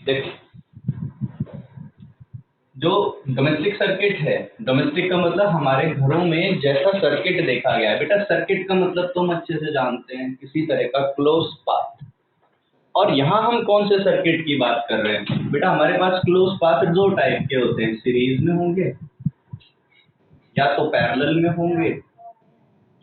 देखो, जो domestic circuit है, डोमेस्टिक का मतलब हमारे घरों में जैसा सर्किट देखा गया है। बेटा सर्किट का मतलब तुम अच्छे से जानते हैं, किसी तरह का क्लोज पाथ। और यहाँ हम कौन से सर्किट की बात कर रहे हैं? बेटा हमारे पास क्लोज पाथ दो टाइप के होते हैं, सीरीज में होंगे या तो पैरेलल में होंगे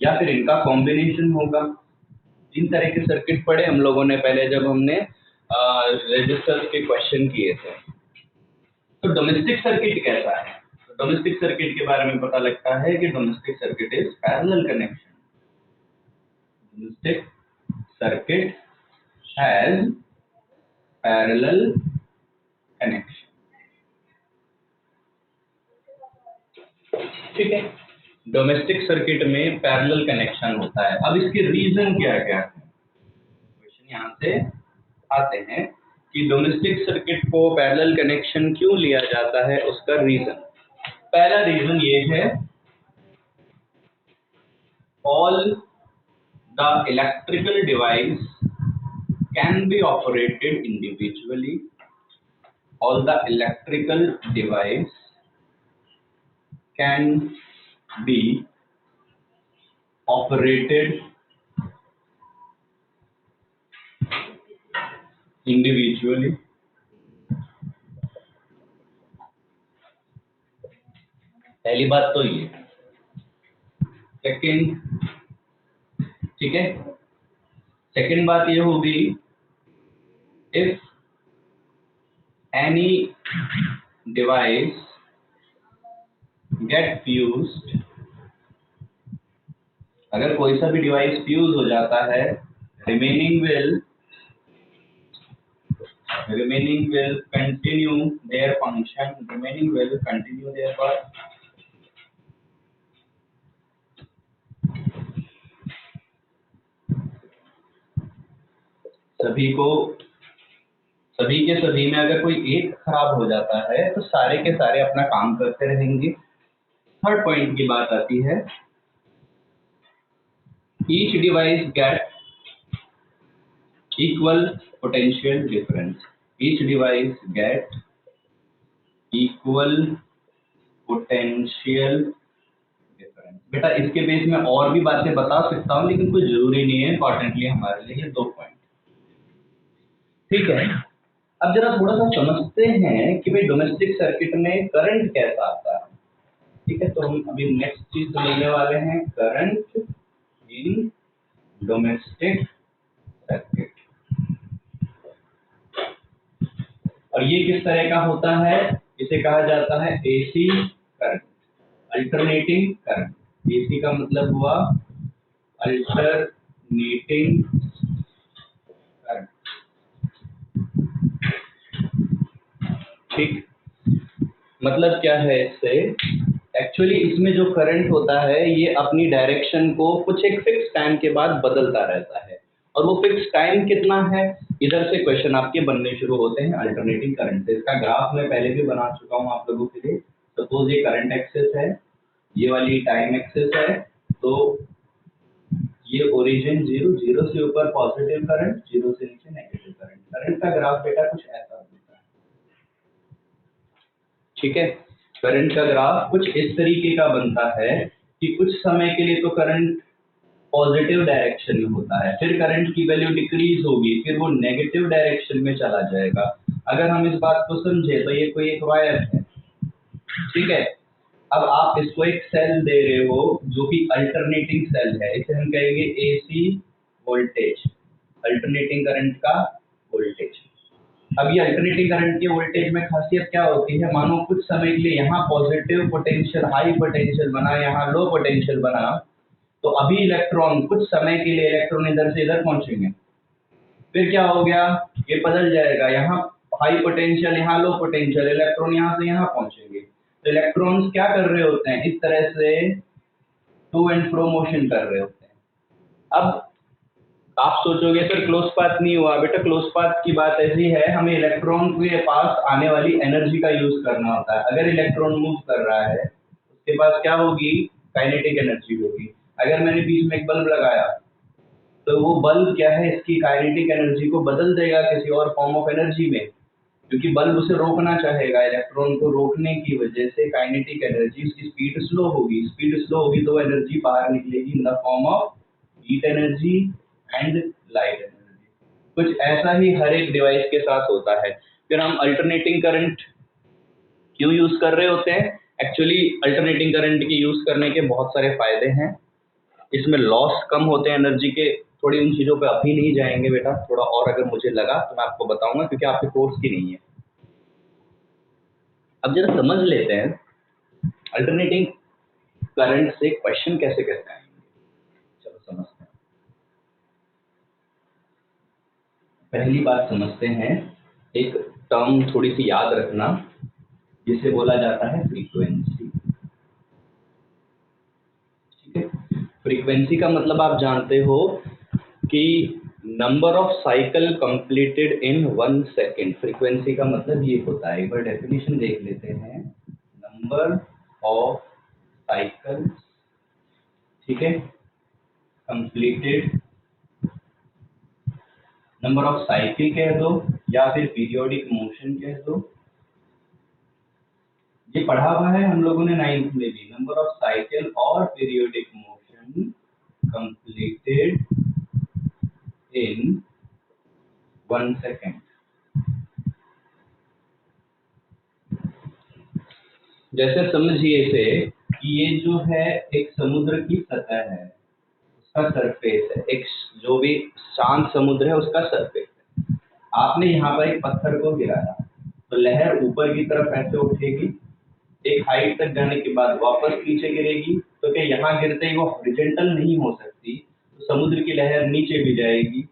या फिर इनका कॉम्बिनेशन होगा। तीन तरह के सर्किट पढ़े हम लोगों ने पहले जब हमने रेजिस्टर्स के क्वेश्चन किए थे। तो डोमेस्टिक सर्किट कैसा है? तो डोमेस्टिक सर्किट के बारे में पता लगता है कि domestic circuit is parallel connection. Domestic circuit has parallel connection. ठीक है, डोमेस्टिक सर्किट में पैरेलल कनेक्शन होता है। अब इसके रीजन क्या क्या है? क्वेश्चन यहाँ से आते हैं कि डोमेस्टिक सर्किट को पैरेलल कनेक्शन क्यों लिया जाता है, उसका रीजन। पहला रीजन ये है, all the electrical device can be operated individually. All the electrical device can be operated individually. पहली बात तो ये। सेकंड, ठीक है, सेकंड बात ये होगी, if any device get fused, अगर कोई सा भी डिवाइस फ्यूज हो जाता है, remaining will continue their function, remaining will continue their work। सभी के सभी में अगर कोई एक खराब हो जाता है तो सारे के सारे अपना काम करते रहेंगे। थर्ड पॉइंट की बात आती है, each device get equal potential difference. Each device get equal potential difference. बेटा इसके बेस में और भी बातें बता सकता हूँ, लेकिन कोई जरूरी नहीं है, इंपॉर्टेंटली हमारे लिए ये दो पॉइंट। ठीक है, अब जरा थोड़ा सा समझते हैं कि भाई डोमेस्टिक सर्किट में करंट कैसा आता है। ठीक है, तो हम अभी नेक्स्ट चीज समझने वाले हैं, करंट इन डोमेस्टिक सर्किट। और ये किस तरह का होता है? इसे कहा जाता है AC current, alternating current. AC का मतलब हुआ अल्टरनेटिंग करंट। ठीक, मतलब क्या है इससे? एक्चुअली इसमें जो करंट होता है ये अपनी डायरेक्शन को कुछ एक फिक्स टाइम के बाद बदलता रहता है, और वो फिक्स टाइम कितना है, इधर से क्वेश्चन आपके बनने शुरू होते हैं अल्टरनेटिंग करंट से। इसका ग्राफ मैं पहले भी बना चुका हूँ आप लोगों के लिए। सपोज ये करंट एक्सेस है, ये वाली टाइम एक्सेस है, तो ये ओरिजिन जीरो, जीरो से ऊपर पॉजिटिव करंट, जीरो से नीचे नेगेटिव करंट। करंट का ग्राफ बेटा कुछ ऐसा होता है। ठीक है, करंट का ग्राफ कुछ इस तरीके का बनता है कि कुछ समय के लिए तो करंट पॉजिटिव डायरेक्शन में होता है, फिर करंट की वैल्यू डिक्रीज होगी, फिर वो नेगेटिव डायरेक्शन में चला जाएगा। अगर हम इस बात को समझे तो ये कोई एक वायर है, ठीक है। अब आप इसको एक सेल दे रहे हो जो कि अल्टरनेटिंग सेल है, इसे हम कहेंगे एसी वोल्टेज, अल्टरनेटिंग करंट का वोल्टेज। अब ये अल्टरनेटिंग करंट के वोल्टेज में खासियत क्या होती है? मानो कुछ समय के लिए यहाँ पॉजिटिव पोटेंशियल, हाई पोटेंशियल बना, यहाँ लो पोटेंशियल बना, तो अभी इलेक्ट्रॉन कुछ समय के लिए इलेक्ट्रॉन इधर से इधर पहुंचेंगे, फिर क्या हो गया, ये बदल जाएगा, यहाँ हाई पोटेंशियल, यहाँ लो पोटेंशियल, इलेक्ट्रॉन यहाँ से यहाँ पहुंचेंगे। तो इलेक्ट्रॉन्स क्या कर रहे होते हैं? इस तरह से टू एंड फ्रो मोशन कर रहे होते हैं। अब आप सोचोगे सर क्लोज पाथ नहीं हुआ। बेटा क्लोज पाथ की बात ऐसी है, हमें इलेक्ट्रॉन के पास आने वाली एनर्जी का यूज करना होता है। अगर इलेक्ट्रॉन मूव कर रहा है उसके पास क्या होगी? काइनेटिक एनर्जी होगी। अगर मैंने बीच में एक बल्ब लगाया तो वो बल्ब क्या है, इसकी काइनेटिक एनर्जी को बदल देगा किसी और फॉर्म ऑफ एनर्जी में, क्योंकि बल्ब उसे रोकना चाहेगा, इलेक्ट्रॉन को रोकने की वजह से काइनेटिक एनर्जी, उसकी स्पीड स्लो होगी, स्पीड स्लो होगी तो एनर्जी बाहर निकलेगी in the form of heat energy and light energy. कुछ ऐसा ही हर एक डिवाइस के साथ होता है। फिर हम अल्टरनेटिंग करंट क्यों यूज कर रहे होते हैं? एक्चुअली अल्टरनेटिंग करंट की यूज करने के बहुत सारे फायदे हैं। इसमें लॉस कम होते हैं एनर्जी के। थोड़ी उन चीजों पे अभी नहीं जाएंगे बेटा, थोड़ा और अगर मुझे लगा तो मैं आपको बताऊंगा, क्योंकि आपके कोर्स की नहीं है। अब जरा समझ लेते हैं अल्टरनेटिंग करंट से क्वेश्चन कैसे कैसे आएंगे। चलो समझते हैं। पहली बात समझते हैं, एक टर्म थोड़ी सी याद रखना, जिसे बोला जाता है फ्रीक्वेंसी। ठीक है, फ्रीक्वेंसी का मतलब आप जानते हो कि number of cycle completed in 1 second. Frequency का मतलब ये होता है, एक बार डेफिनेशन देख लेते हैं, नंबर ऑफ साइकिल, ठीक है, कंप्लीटेड, नंबर ऑफ साइकिल कह दो या फिर पीरियोडिक मोशन कह दो, ये पढ़ा हुआ है हम लोगों ने 9th में भी, नंबर ऑफ साइकिल और periodic motion completed in 1 second. जैसे समझिए इसे कि ये जो है एक समुद्र की सतह है, उसका सरफेस है, एक जो भी शांत समुद्र है उसका सरफेस है। आपने यहाँ पर एक पत्थर को गिराया तो लहर ऊपर की तरफ ऐसे उठेगी, एक हाइट तक जाने के बाद वापस नीचे गिरेगी, तो क्या यहाँ गिरते ही वो हॉरिजॉन्टल नहीं हो सकती, तो समुद्र की लहर नीचे भी जाएगी,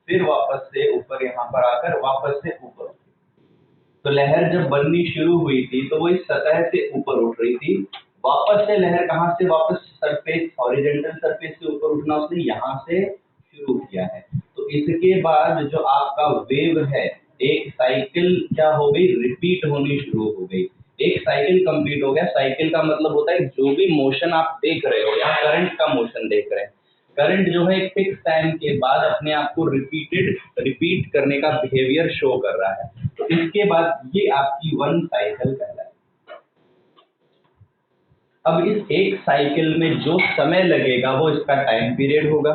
फिर वापस से ऊपर यहाँ पर आकर वापस से ऊपर। तो लहर जब बननी शुरू हुई थी तो वो इस सतह से ऊपर उठ रही थी, वापस से लहर कहाँ से वापस सरफेस, हॉरिजॉन्टल सरफेस से ऊपर उठना उसने यहाँ से शुरू किया है। तो इसके बाद जो आपका वेव है, एक साइकिल क्या हो गई, रिपीट होनी शुरू हो गई। एक साइकिल कंप्लीट हो गया। साइकिल का मतलब होता है जो भी मोशन आप देख रहे हो, यहाँ करंट का मोशन देख रहे हैं, करंट जो है एक फिक्स टाइम के बाद अपने आप को रिपीट करने का बिहेवियर शो कर रहा है। तो इसके बाद ये आपकी 1 साइकिल कहलाए। अब इस एक साइकिल में जो समय लगेगा वो इसका टाइम पीरियड होगा।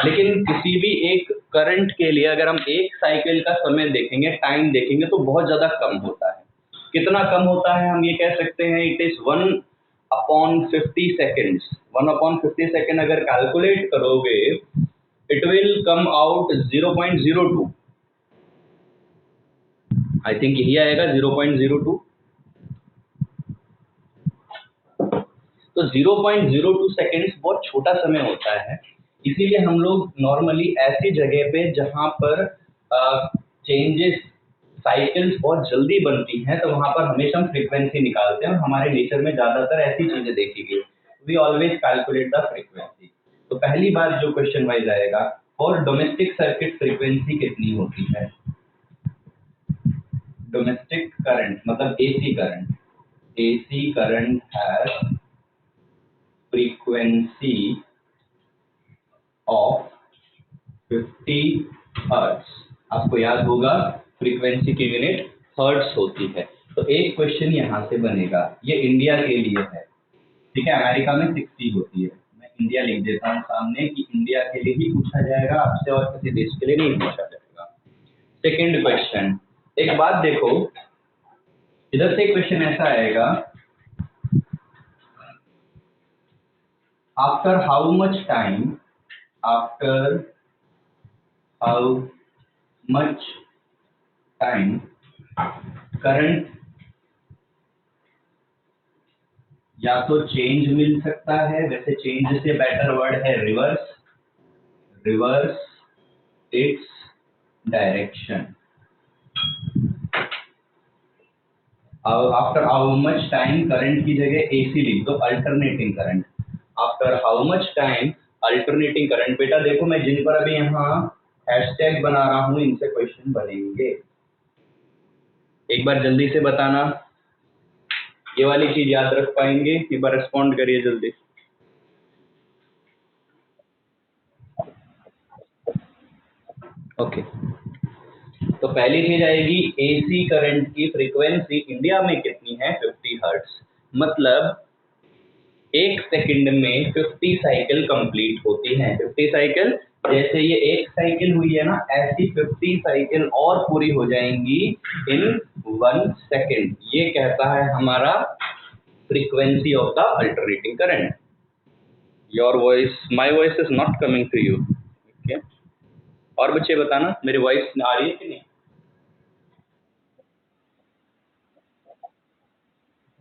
लेकिन किसी भी एक करंट के लिए अगर हम एक साइकिल का समय देखेंगे, टाइम देखेंगे, तो बहुत ज्यादा कम होता है। कितना कम होता है? हम ये कह सकते हैं इट इज 1/50 सेकेंड्स। 1/50 सेकेंड अगर कैलकुलेट करोगे it will come out 0.02। I think यही आएगा 0.02। तो 0.02 सेकेंड्स बहुत छोटा समय होता है। इसीलिए हम लोग नॉर्मली ऐसी जगह पे जहाँ पर चेंजेस, साइकिल्स बहुत जल्दी बनती हैं, तो वहाँ पर हमेशा हम फ्रीक्वेंसी निकालते हैं, और हमारे नेचर में ज़्यादातर ऐसी चीज़ें देखी गई। We always calculate the frequency. तो पहली बार जो क्वेश्चन वाइज आएगा, और डोमेस्टिक सर्किट फ्रीक्वेंसी कितनी होती है? डोमेस्टिक करंट मतलब AC current, AC current has frequency of 50 hertz. आपको याद होगा फ्रीक्वेंसी की यूनिट हर्ट्ज होती है। तो एक क्वेश्चन यहाँ से बनेगा, ये इंडिया के लिए है, ठीक है, अमेरिका में 60 होती है। मैं इंडिया लिख देता हूँ सामने कि इंडिया के लिए ही पूछा जाएगा आपसे, और किसी देश के लिए नहीं पूछा जाएगा। सेकेंड क्वेश्चन, एक बात देखो, इधर से क्वेश्चन ऐसा आएगा, after how much time, after how much time current या तो चेंज मिल सकता है, वैसे चेंज से बेटर वर्ड है reverse, reverse its direction. After how much time current की जगह एसी लिख दो, alternating current. After how much time alternating current. बेटा देखो मैं जिन पर अभी यहाँ हैशटैग बना रहा हूँ इनसे क्वेश्चन बनेंगे, एक बार जल्दी से बताना ये वाली चीज याद रख पाएंगे, एक बार रिस्पॉन्ड करिए जल्दी। ओके तो पहली चीज आएगी एसी करंट की फ्रीक्वेंसी इंडिया में कितनी है, 50 हर्ट्ज। मतलब 1 सेकंड में 50 साइकिल कंप्लीट होती हैं। 50 साइकिल, जैसे ये एक साइकिल हुई है ना, ऐसी 50 साइकिल और पूरी हो जाएंगी इन 1 सेकंड। ये कहता है हमारा frequency of the alternating current. Your voice, my voice is not coming to you. Okay, और बच्चे बताना मेरी वॉइस आ रही है कि नहीं।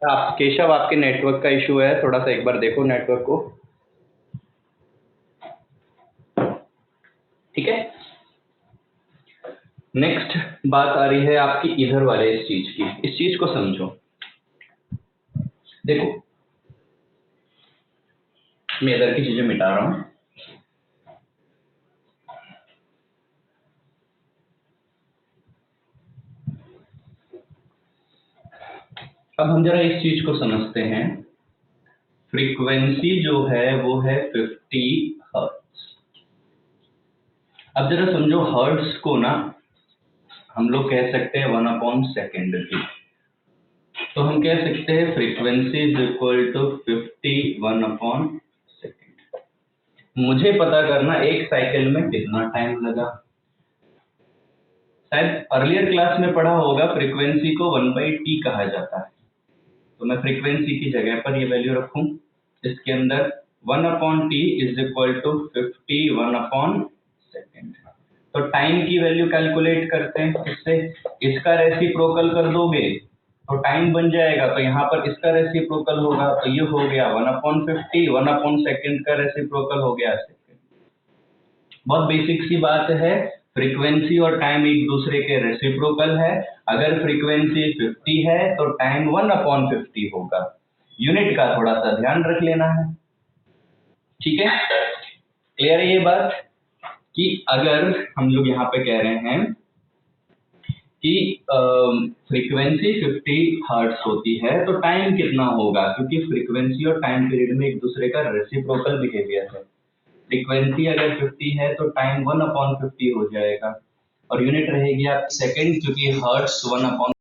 आप केशव, आपके नेटवर्क का इशू है, थोड़ा सा एक बार देखो नेटवर्क को। ठीक है, नेक्स्ट बात आ रही है आपकी इधर वाले इस चीज की। इस चीज को समझो। देखो, मैं इधर की चीजें मिटा रहा हूं। अब हम जरा इस चीज को समझते हैं। फ्रीक्वेंसी जो है वो है 50 हर्ट्ज। अब जरा समझो, हर्ट्ज को ना हम लोग कह सकते हैं 1/सेकंड भी। तो हम कह सकते हैं फ्रीक्वेंसी इज इक्वल टू 50 1/सेकंड। मुझे पता करना एक साइकिल में कितना टाइम लगा। शायद अर्लियर क्लास में पढ़ा होगा, फ्रीक्वेंसी को 1/t कहा जाता है। तो मैं फ्रीक्वेंसी की जगह पर ये वैल्यू रखूं, इसके अंदर 1/t इज इक्वल टू 50 1/सेकंड। तो टाइम की वैल्यू कैलकुलेट करते हैं इससे। इसका रेसिप्रोकल कर दोगे तो टाइम बन जाएगा। तो यहाँ पर इसका रेसिप्रोकल होगा, तो ये हो गया 1/50, 1/सेकंड का रेसिप्रोकल हो गया सेकंड। बहुत बेसिक सी बात है, फ्रीक्वेंसी और टाइम एक दूसरे के रेसिप्रोकल है। अगर फ्रीक्वेंसी 50 है तो टाइम 1/50 होगा। यूनिट का थोड़ा सा ध्यान रख लेना है। ठीक है, क्लियर है ये बात कि अगर हम लोग यहाँ पे कह रहे हैं कि फ्रीक्वेंसी 50 हर्ट्ज होती है तो टाइम कितना होगा, क्योंकि फ्रीक्वेंसी और टाइम पीरियड में एक दूसरे का रेसिप्रोकल बिहेवियर है। फ्रीक्वेंसी अगर 50 है तो टाइम 1/50 हो जाएगा और यूनिट रहेगी आपकी सेकंड, क्योंकि हर्ट्ज 1/